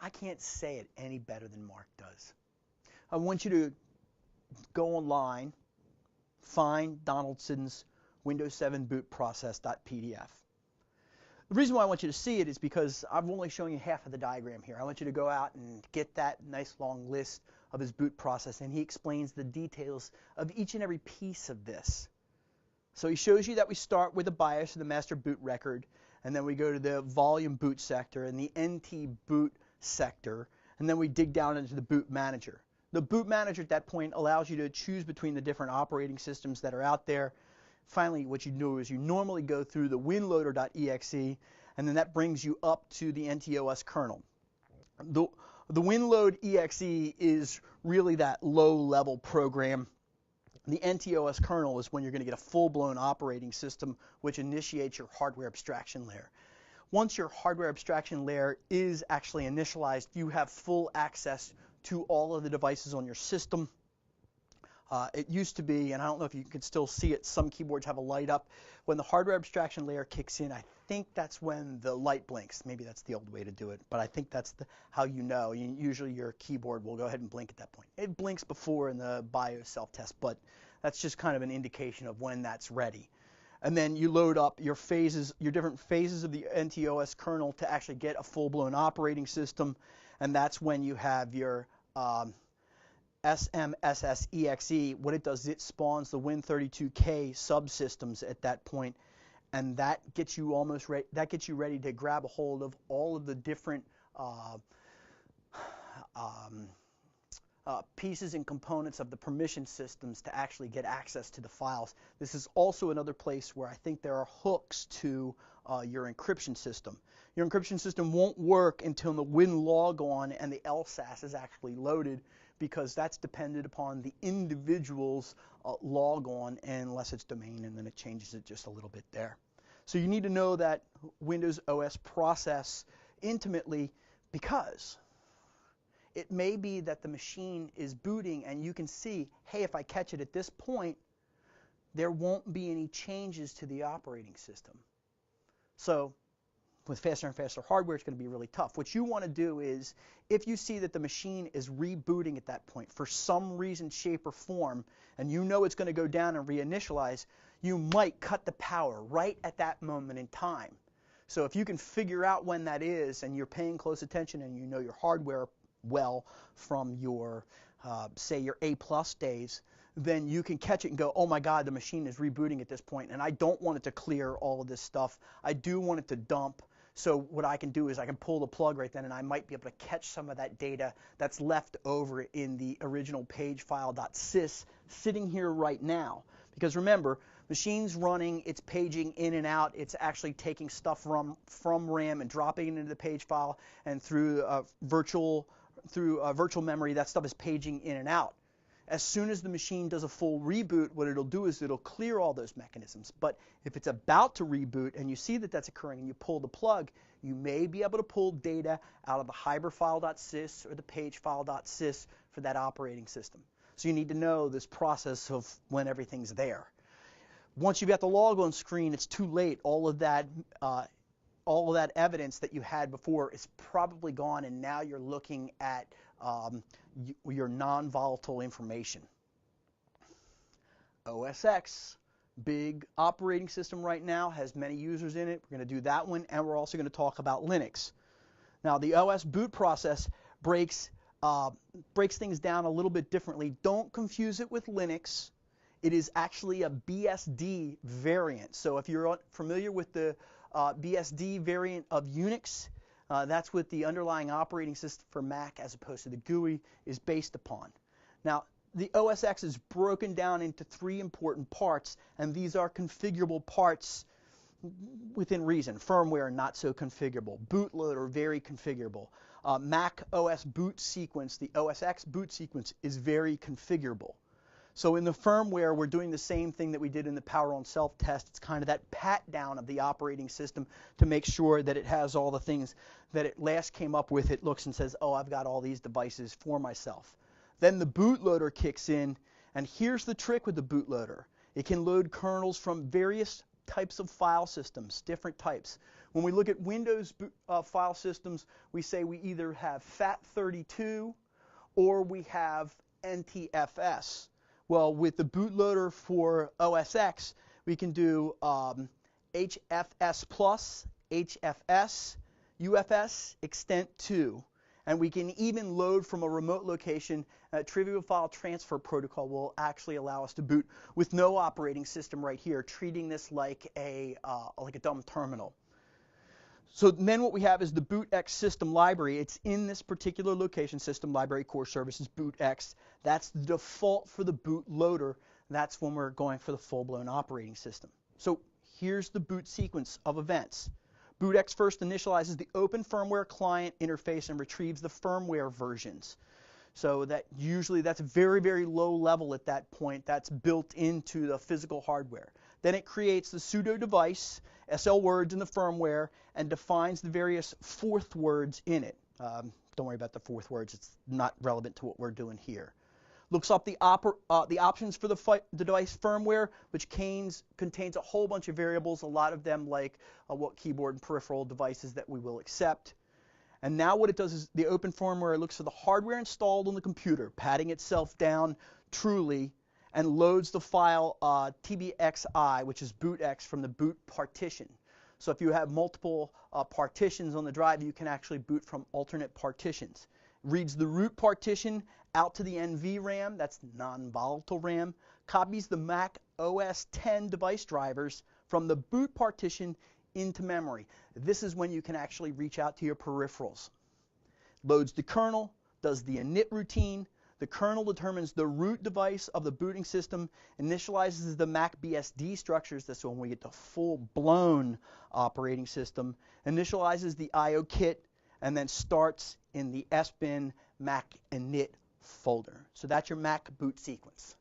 I can't say it any better than Mark does. I want you to go online, find Donaldson's Windows 7 boot process.pdf. The reason why I want you to see it is because I'm only showing you half of the diagram here. I want you to go out and get that nice long list of his boot process, and he explains the details of each and every piece of this. So he shows you that we start with the BIOS or the master boot record, and then we go to the volume boot sector and the NT boot sector, and then we dig down into the boot manager. The boot manager at that point allows you to choose between the different operating systems that are out there. Finally, what you do is you normally go through the winloader.exe, and then that brings you up to the NTOS kernel. The WinLoad.exe is really that low-level program. The NTOS kernel is when you're going to get a full-blown operating system which initiates your hardware abstraction layer. Once your hardware abstraction layer is actually initialized, you have full access to all of the devices on your system. It used to be, and I don't know if you can still see it, some keyboards have a light up. When the hardware abstraction layer kicks in, I think that's when the light blinks. Maybe that's the old way to do it, but I think that's how you know. Usually your keyboard will go ahead and blink at that point. It blinks before in the BIOS self-test, but that's just kind of an indication of when that's ready. And then you load up your phases, your different phases of the NTOS kernel to actually get a full-blown operating system, and that's when you have your SMSS.exe. What it does is it spawns the Win32K subsystems at that point, and that gets you almost ready. That gets you ready to grab a hold of all of the different pieces and components of the permission systems to actually get access to the files. This is also another place where I think there are hooks to your encryption system. Your encryption system won't work until the WinLogon and the LSASS is actually loaded, because that's dependent upon the individual's logon, unless it's domain, and then it changes it just a little bit there. So you need to know that Windows OS process intimately, because it may be that the machine is booting and you can see, hey, if I catch it at this point, there won't be any changes to the operating system. So with faster and faster hardware, it's going to be really tough. What you want to do is, if you see that the machine is rebooting at that point for some reason, shape, or form, and you know it's going to go down and reinitialize, you might cut the power right at that moment in time. So if you can figure out when that is, and you're paying close attention, and you know your hardware well from your, say, your A+ days, then you can catch it and go, oh my God, the machine is rebooting at this point, and I don't want it to clear all of this stuff. I do want it to dump. So what I can do is I can pull the plug right then, and I might be able to catch some of that data that's left over in the original page file.sys sitting here right now. Because remember, machine's running, it's paging in and out, it's actually taking stuff from RAM and dropping it into the page file, and through virtual memory, that stuff is paging in and out. As soon as the machine does a full reboot, what it'll do is it'll clear all those mechanisms. But if it's about to reboot and you see that that's occurring and you pull the plug, you may be able to pull data out of the hyperfile.sys or the pagefile.sys for that operating system. So you need to know this process of when everything's there. Once you've got the logon screen, it's too late. All of that evidence that you had before is probably gone, and now you're looking at your non-volatile information. OS X, big operating system right now, has many users in it. We're going to do that one, and we're also going to talk about Linux. Now, the OS boot process breaks things down a little bit differently. Don't confuse it with Linux. It is actually a BSD variant. So if you're familiar with the BSD variant of Unix, that's what the underlying operating system for Mac, as opposed to the GUI, is based upon. Now, the OS X is broken down into three important parts, and these are configurable parts within reason. Firmware, not so configurable. Bootloader, very configurable. Mac OS boot sequence, the OS X boot sequence, is very configurable. So in the firmware, we're doing the same thing that we did in the Power On self-test. It's kind of that pat down of the operating system to make sure that it has all the things that it last came up with. It looks and says, oh, I've got all these devices for myself. Then the bootloader kicks in, and here's the trick with the bootloader. It can load kernels from various types of file systems, different types. When we look at Windows file systems, we say we either have FAT32 or we have NTFS. Well, with the bootloader for OS X, we can do HFS plus, HFS, UFS, extent 2. And we can even load from a remote location. Trivial File Transfer Protocol will actually allow us to boot with no operating system right here, treating this like a dumb terminal. So then what we have is the BootX system library. It's in this particular location, System Library Core Services BootX. That's the default for the bootloader. That's when we're going for the full-blown operating system. So here's the boot sequence of events. BootX first initializes the Open Firmware Client interface and retrieves the firmware versions. So that's very, very low level at that point. That's built into the physical hardware. Then it creates the pseudo device, SL words in the firmware, and defines the various fourth words in it. Don't worry about the fourth words. It's not relevant to what we're doing here. Looks up the options for the device firmware, which contains a whole bunch of variables, a lot of them like what keyboard and peripheral devices that we will accept. And now what it does is the Open Firmware looks for the hardware installed on the computer, patting itself down truly, and loads the file tbxi, which is bootx, from the boot partition. So if you have multiple partitions on the drive, you can actually boot from alternate partitions. Reads the root partition out to the NVRAM, that's non-volatile RAM, copies the Mac OS X device drivers from the boot partition into memory. This is when you can actually reach out to your peripherals. Loads the kernel, does the init routine. The kernel determines the root device of the booting system, initializes the Mac BSD structures, that's when we get the full-blown operating system, initializes the IO kit, and then starts in the SBIN Mac init folder. So that's your Mac boot sequence.